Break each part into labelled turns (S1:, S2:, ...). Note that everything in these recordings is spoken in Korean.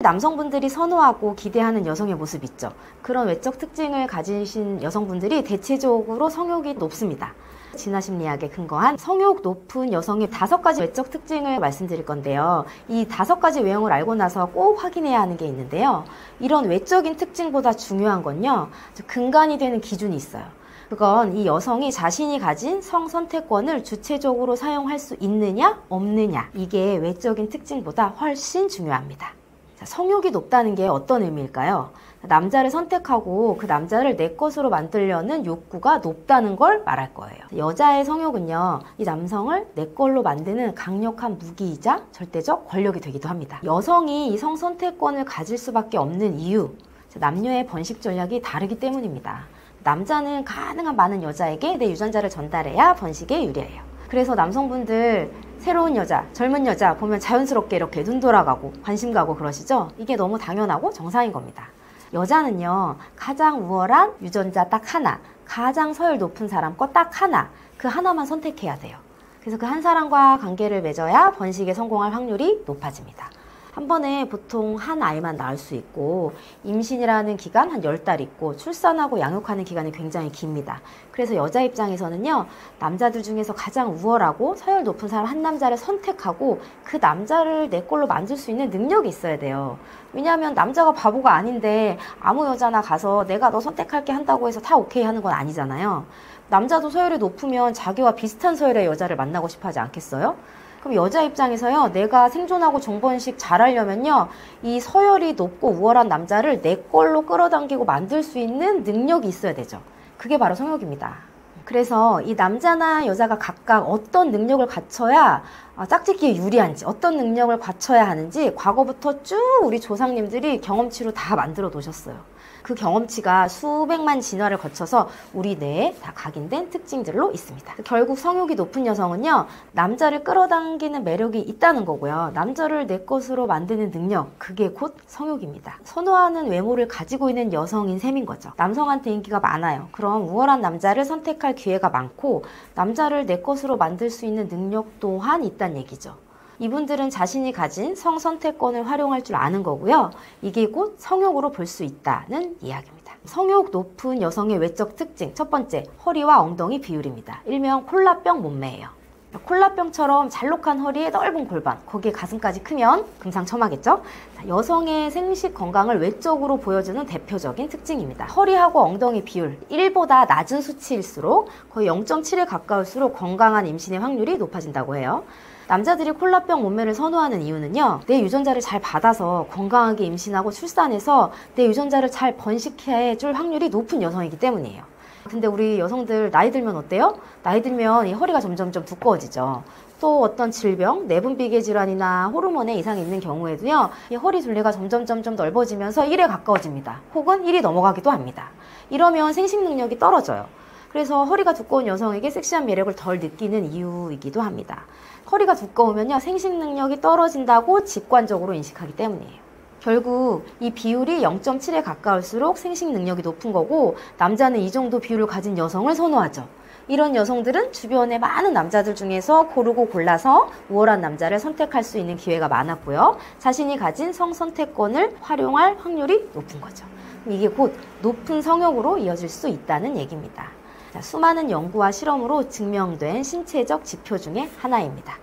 S1: 남성분들이 선호하고 기대하는 여성의 모습 있죠. 그런 외적 특징을 가지신 여성분들이 대체적으로 성욕이 높습니다. 진화심리학에 근거한 성욕 높은 여성의 5가지 외적 특징을 말씀드릴 건데요. 이 5가지 외형을 알고 나서 꼭 확인해야 하는 게 있는데요. 이런 외적인 특징보다 중요한 건요, 근간이 되는 기준이 있어요. 그건 이 여성이 자신이 가진 성선택권을 주체적으로 사용할 수 있느냐 없느냐, 이게 외적인 특징보다 훨씬 중요합니다. 성욕이 높다는 게 어떤 의미일까요? 남자를 선택하고 그 남자를 내 것으로 만들려는 욕구가 높다는 걸 말할 거예요. 여자의 성욕은요, 이 남성을 내 걸로 만드는 강력한 무기이자 절대적 권력이 되기도 합니다. 여성이 이 성선택권을 가질 수밖에 없는 이유, 남녀의 번식 전략이 다르기 때문입니다. 남자는 가능한 많은 여자에게 내 유전자를 전달해야 번식에 유리해요. 그래서 남성분들 새로운 여자, 젊은 여자 보면 자연스럽게 이렇게 눈 돌아가고 관심 가고 그러시죠? 이게 너무 당연하고 정상인 겁니다. 여자는요, 가장 우월한 유전자 딱 하나, 가장 서열 높은 사람 거 딱 하나, 그 하나만 선택해야 돼요. 그래서 그 한 사람과 관계를 맺어야 번식에 성공할 확률이 높아집니다. 한 번에 보통 한 아이만 낳을 수 있고, 임신이라는 기간 한 10달 있고, 출산하고 양육하는 기간이 굉장히 깁니다. 그래서 여자 입장에서는요, 남자들 중에서 가장 우월하고 서열 높은 사람 한 남자를 선택하고 그 남자를 내 걸로 만들 수 있는 능력이 있어야 돼요. 왜냐하면 남자가 바보가 아닌데 아무 여자나 가서 내가 너 선택할게 한다고 해서 다 오케이 하는 건 아니잖아요. 남자도 서열이 높으면 자기와 비슷한 서열의 여자를 만나고 싶어 하지 않겠어요? 그럼 여자 입장에서요, 내가 생존하고 종번식 잘하려면요, 이 서열이 높고 우월한 남자를 내 걸로 끌어당기고 만들 수 있는 능력이 있어야 되죠. 그게 바로 성욕입니다. 그래서 이 남자나 여자가 각각 어떤 능력을 갖춰야 짝짓기에 유리한지, 어떤 능력을 갖춰야 하는지 과거부터 쭉 우리 조상님들이 경험치로 다 만들어 놓으셨어요. 그 경험치가 수백만 진화를 거쳐서 우리 뇌에 다 각인된 특징들로 있습니다. 결국 성욕이 높은 여성은요, 남자를 끌어당기는 매력이 있다는 거고요. 남자를 내 것으로 만드는 능력, 그게 곧 성욕입니다. 선호하는 외모를 가지고 있는 여성인 셈인 거죠. 남성한테 인기가 많아요. 그럼 우월한 남자를 선택할 기회가 많고, 남자를 내 것으로 만들 수 있는 능력 또한 있다는 얘기죠. 이분들은 자신이 가진 성선택권을 활용할 줄 아는 거고요. 이게 곧 성욕으로 볼 수 있다는 이야기입니다. 성욕 높은 여성의 외적 특징, 첫 번째, 허리와 엉덩이 비율입니다. 일명 콜라병 몸매예요. 콜라병처럼 잘록한 허리에 넓은 골반, 거기에 가슴까지 크면 금상첨화겠죠? 여성의 생식 건강을 외적으로 보여주는 대표적인 특징입니다. 허리하고 엉덩이 비율 1보다 낮은 수치일수록 거의 0.7에 가까울수록 건강한 임신의 확률이 높아진다고 해요. 남자들이 콜라병 몸매를 선호하는 이유는요, 내 유전자를 잘 받아서 건강하게 임신하고 출산해서 내 유전자를 잘 번식해줄 확률이 높은 여성이기 때문이에요. 근데 우리 여성들 나이 들면 어때요? 나이 들면 이 허리가 점점 두꺼워지죠. 또 어떤 질병, 내분비계 질환이나 호르몬에 이상이 있는 경우에도요, 이 허리 둘레가 점점 넓어지면서 1에 가까워집니다. 혹은 1이 넘어가기도 합니다. 이러면 생식 능력이 떨어져요. 그래서 허리가 두꺼운 여성에게 섹시한 매력을 덜 느끼는 이유이기도 합니다. 허리가 두꺼우면요, 생식 능력이 떨어진다고 직관적으로 인식하기 때문이에요. 결국 이 비율이 0.7에 가까울수록 생식 능력이 높은 거고, 남자는 이 정도 비율을 가진 여성을 선호하죠. 이런 여성들은 주변의 많은 남자들 중에서 고르고 골라서 우월한 남자를 선택할 수 있는 기회가 많았고요. 자신이 가진 성선택권을 활용할 확률이 높은 거죠. 이게 곧 높은 성욕으로 이어질 수 있다는 얘기입니다. 수많은 연구와 실험으로 증명된 신체적 지표 중에 하나입니다.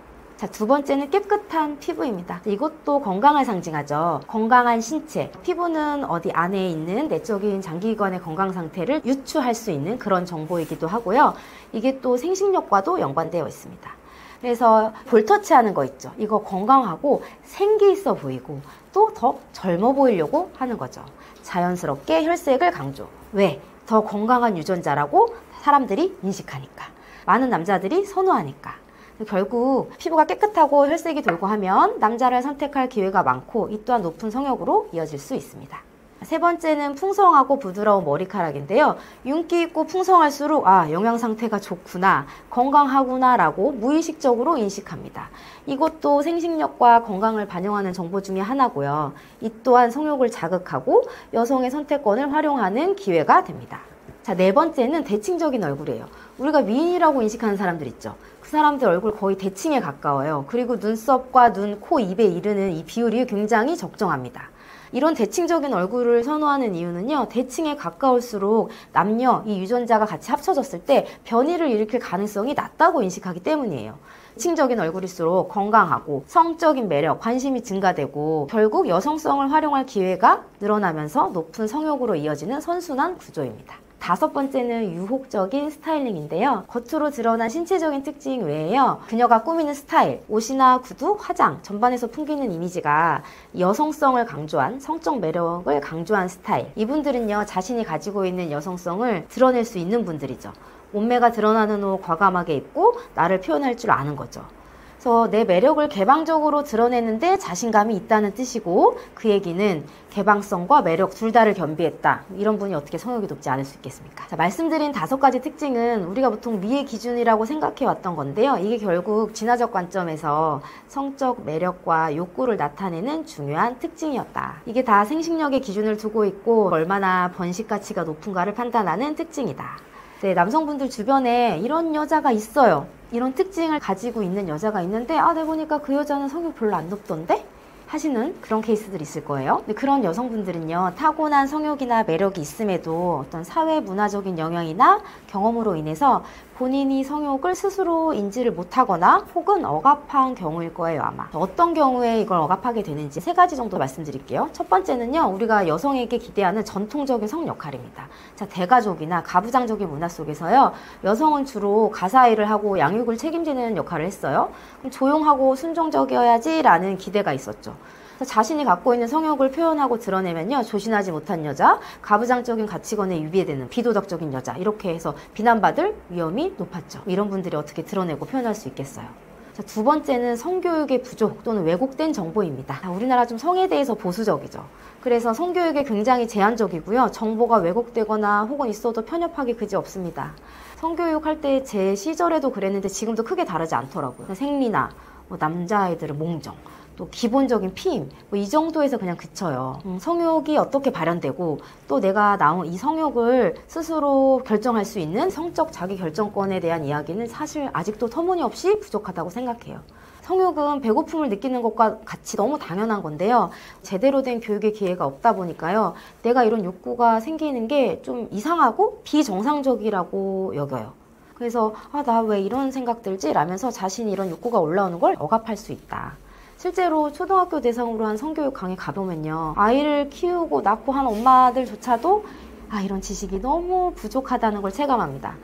S1: 두 번째는 깨끗한 피부입니다. 이것도 건강을 상징하죠. 건강한 신체. 피부는 어디 안에 있는 내적인 장기기관의 건강 상태를 유추할 수 있는 그런 정보이기도 하고요. 이게 또 생식력과도 연관되어 있습니다. 그래서 볼터치하는 거 있죠. 이거 건강하고 생기 있어 보이고 또 더 젊어 보이려고 하는 거죠. 자연스럽게 혈색을 강조. 왜? 더 건강한 유전자라고 사람들이 인식하니까. 많은 남자들이 선호하니까. 결국 피부가 깨끗하고 혈색이 돌고 하면 남자를 선택할 기회가 많고, 이 또한 높은 성욕으로 이어질 수 있습니다. 세 번째는 풍성하고 부드러운 머리카락인데요. 윤기 있고 풍성할수록 영양 상태가 좋구나, 건강하구나 라고 무의식적으로 인식합니다. 이것도 생식력과 건강을 반영하는 정보 중에 하나고요. 이 또한 성욕을 자극하고 여성의 선택권을 활용하는 기회가 됩니다. 네 번째는 대칭적인 얼굴이에요. 우리가 미인이라고 인식하는 사람들 있죠. 그 사람들 얼굴 거의 대칭에 가까워요. 그리고 눈썹과 눈, 코, 입에 이르는 이 비율이 굉장히 적정합니다. 이런 대칭적인 얼굴을 선호하는 이유는요, 대칭에 가까울수록 남녀, 이 유전자가 같이 합쳐졌을 때 변이를 일으킬 가능성이 낮다고 인식하기 때문이에요. 대칭적인 얼굴일수록 건강하고 성적인 매력, 관심이 증가되고 결국 여성성을 활용할 기회가 늘어나면서 높은 성욕으로 이어지는 선순환 구조입니다. 5번째는 유혹적인 스타일링인데요. 겉으로 드러난 신체적인 특징 외에요, 그녀가 꾸미는 스타일, 옷이나 구두, 화장, 전반에서 풍기는 이미지가 여성성을 강조한, 성적 매력을 강조한 스타일. 이분들은요, 자신이 가지고 있는 여성성을 드러낼 수 있는 분들이죠. 몸매가 드러나는 옷 과감하게 입고 나를 표현할 줄 아는 거죠. 그래서 내 매력을 개방적으로 드러내는데 자신감이 있다는 뜻이고, 그 얘기는 개방성과 매력 둘 다를 겸비했다. 이런 분이 어떻게 성욕이 높지 않을 수 있겠습니까? 자, 말씀드린 5가지 특징은 우리가 보통 미의 기준이라고 생각해 왔던 건데요. 이게 결국 진화적 관점에서 성적 매력과 욕구를 나타내는 중요한 특징이었다. 이게 다 생식력의 기준을 두고 있고 얼마나 번식 가치가 높은가를 판단하는 특징이다. 네, 남성분들 주변에 이런 여자가 있어요. 이런 특징을 가지고 있는 여자가 있는데, 내가 보니까 그 여자는 성욕 별로 안 높던데? 하시는 그런 케이스들이 있을 거예요. 근데 그런 여성분들은요, 타고난 성욕이나 매력이 있음에도 어떤 사회 문화적인 영향이나 경험으로 인해서 본인이 성욕을 스스로 인지를 못하거나 혹은 억압한 경우일 거예요, 아마. 어떤 경우에 이걸 억압하게 되는지 3가지 정도 말씀드릴게요. 첫 번째는요, 우리가 여성에게 기대하는 전통적인 성 역할입니다. 자, 대가족이나 가부장적인 문화 속에서요, 여성은 주로 가사일을 하고 양육을 책임지는 역할을 했어요. 그럼 조용하고 순종적이어야지 라는 기대가 있었죠. 자신이 갖고 있는 성욕을 표현하고 드러내면요, 조신하지 못한 여자, 가부장적인 가치관에 위배되는 비도덕적인 여자, 이렇게 해서 비난받을 위험이 높았죠. 이런 분들이 어떻게 드러내고 표현할 수 있겠어요. 자, 2번째는 성교육의 부족 또는 왜곡된 정보입니다. 자, 우리나라 좀 성에 대해서 보수적이죠. 그래서 성교육에 굉장히 제한적이고요. 정보가 왜곡되거나 혹은 있어도 편협하기 그지없습니다. 성교육 할 때 제 시절에도 그랬는데 지금도 크게 다르지 않더라고요. 생리나 남자아이들은 몽정, 또 기본적인 피임, 이 정도에서 그냥 그쳐요. 성욕이 어떻게 발현되고 또 내가 나온 이 성욕을 스스로 결정할 수 있는 성적 자기 결정권에 대한 이야기는 사실 아직도 터무니없이 부족하다고 생각해요. 성욕은 배고픔을 느끼는 것과 같이 너무 당연한 건데요. 제대로 된 교육의 기회가 없다 보니까요, 내가 이런 욕구가 생기는 게 좀 이상하고 비정상적이라고 여겨요. 그래서 나 왜 이런 생각 들지? 라면서 자신이 이런 욕구가 올라오는 걸 억압할 수 있다. 실제로 초등학교 대상으로 한 성교육 강의 가보면요, 아이를 키우고 낳고 한 엄마들조차도 이런 지식이 너무 부족하다는 걸 체감합니다.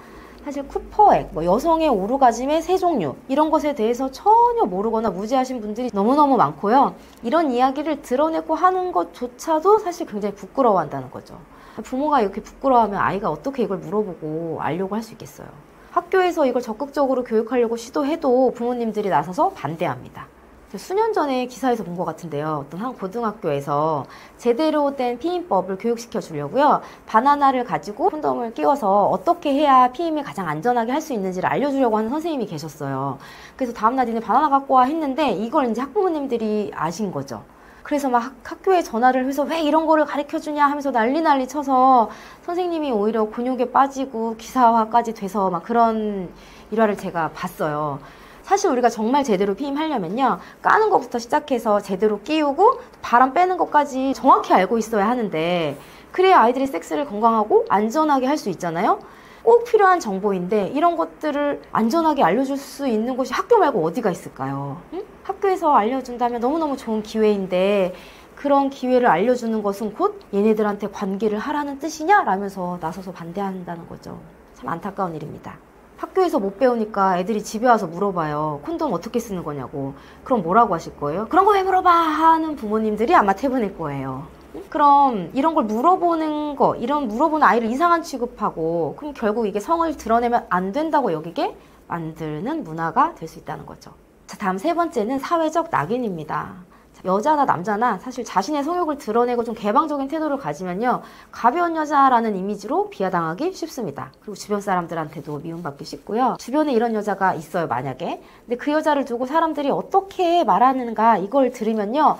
S1: 사실 쿠퍼액, 여성의 오르가즘의 3종류, 이런 것에 대해서 전혀 모르거나 무지하신 분들이 너무너무 많고요. 이런 이야기를 드러내고 하는 것조차도 사실 굉장히 부끄러워한다는 거죠. 부모가 이렇게 부끄러워하면 아이가 어떻게 이걸 물어보고 알려고 할 수 있겠어요. 학교에서 이걸 적극적으로 교육하려고 시도해도 부모님들이 나서서 반대합니다. 수년 전에 기사에서 본 것 같은데요. 어떤 한 고등학교에서 제대로 된 피임법을 교육시켜 주려고요, 바나나를 가지고 콘돔을 끼워서 어떻게 해야 피임을 가장 안전하게 할 수 있는지를 알려주려고 하는 선생님이 계셨어요. 그래서 다음날 니네 바나나 갖고 와 했는데 이걸 이제 학부모님들이 아신 거죠. 그래서 막 학교에 전화를 해서 왜 이런 거를 가르쳐주냐 하면서 난리 쳐서 선생님이 오히려 곤욕에 빠지고 기사화까지 돼서 막 그런 일화를 제가 봤어요. 사실 우리가 정말 제대로 피임하려면요, 까는 것부터 시작해서 제대로 끼우고 바람 빼는 것까지 정확히 알고 있어야 하는데, 그래야 아이들이 섹스를 건강하고 안전하게 할 수 있잖아요. 꼭 필요한 정보인데 이런 것들을 안전하게 알려줄 수 있는 곳이 학교 말고 어디가 있을까요? 응? 학교에서 알려준다면 너무너무 좋은 기회인데 그런 기회를 알려주는 것은 곧 얘네들한테 관계를 하라는 뜻이냐? 라면서 나서서 반대한다는 거죠. 참 안타까운 일입니다. 학교에서 못 배우니까 애들이 집에 와서 물어봐요. 콘돔 어떻게 쓰는 거냐고. 그럼 뭐라고 하실 거예요? 그런 거 왜 물어봐? 하는 부모님들이 아마 대부분일 거예요. 그럼 이런 걸 물어보는 거, 이런 물어보는 아이를 이상한 취급하고, 그럼 결국 이게 성을 드러내면 안 된다고 여기게 만드는 문화가 될 수 있다는 거죠. 자, 다음 3번째는 사회적 낙인입니다. 여자나 남자나 사실 자신의 성욕을 드러내고 좀 개방적인 태도를 가지면요, 가벼운 여자라는 이미지로 비하당하기 쉽습니다. 그리고 주변 사람들한테도 미움받기 쉽고요. 주변에 이런 여자가 있어요, 만약에. 근데 그 여자를 두고 사람들이 어떻게 말하는가, 이걸 들으면요,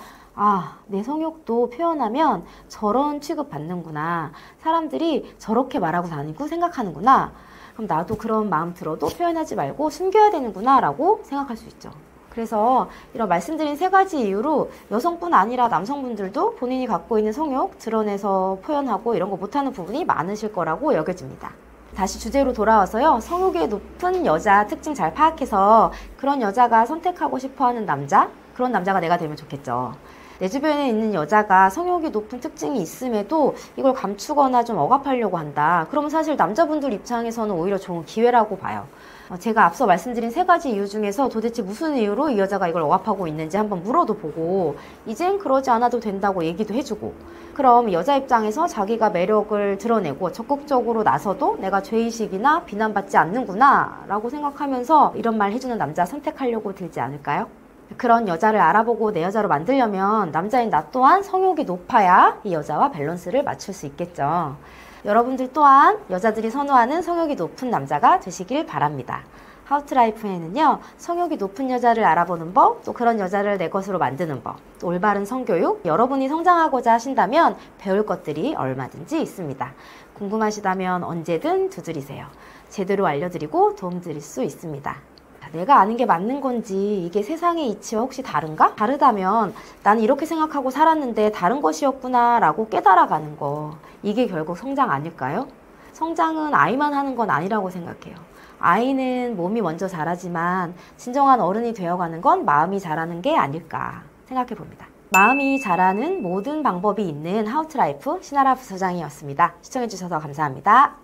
S1: 내 성욕도 표현하면 저런 취급받는구나, 사람들이 저렇게 말하고 다니고 생각하는구나, 그럼 나도 그런 마음 들어도 표현하지 말고 숨겨야 되는구나 라고 생각할 수 있죠. 그래서 이런 말씀드린 세 가지 이유로 여성뿐 아니라 남성분들도 본인이 갖고 있는 성욕 드러내서 표현하고 이런 거 못하는 부분이 많으실 거라고 여겨집니다. 다시 주제로 돌아와서요. 성욕이 높은 여자 특징 잘 파악해서 그런 여자가 선택하고 싶어하는 남자, 그런 남자가 내가 되면 좋겠죠. 내 주변에 있는 여자가 성욕이 높은 특징이 있음에도 이걸 감추거나 좀 억압하려고 한다. 그러면 사실 남자분들 입장에서는 오히려 좋은 기회라고 봐요. 제가 앞서 말씀드린 세 가지 이유 중에서 도대체 무슨 이유로 이 여자가 이걸 억압하고 있는지 한번 물어도 보고 이젠 그러지 않아도 된다고 얘기도 해주고 그럼 여자 입장에서 자기가 매력을 드러내고 적극적으로 나서도 내가 죄의식이나 비난받지 않는구나 라고 생각하면서 이런 말 해주는 남자 선택하려고 들지 않을까요? 그런 여자를 알아보고 내 여자로 만들려면 남자인 나 또한 성욕이 높아야 이 여자와 밸런스를 맞출 수 있겠죠. 여러분들 또한 여자들이 선호하는 성욕이 높은 남자가 되시길 바랍니다. 하우트라이프에는요, 성욕이 높은 여자를 알아보는 법, 또 그런 여자를 내 것으로 만드는 법, 또 올바른 성교육, 여러분이 성장하고자 하신다면 배울 것들이 얼마든지 있습니다. 궁금하시다면 언제든 두드리세요. 제대로 알려드리고 도움드릴 수 있습니다. 내가 아는 게 맞는 건지 이게 세상의 이치와 혹시 다른가? 다르다면 나는 이렇게 생각하고 살았는데 다른 것이었구나 라고 깨달아가는 거, 이게 결국 성장 아닐까요? 성장은 아이만 하는 건 아니라고 생각해요. 아이는 몸이 먼저 자라지만 진정한 어른이 되어가는 건 마음이 자라는 게 아닐까 생각해 봅니다. 마음이 자라는 모든 방법이 있는 하우트라이프 신아라 부소장이었습니다. 시청해주셔서 감사합니다.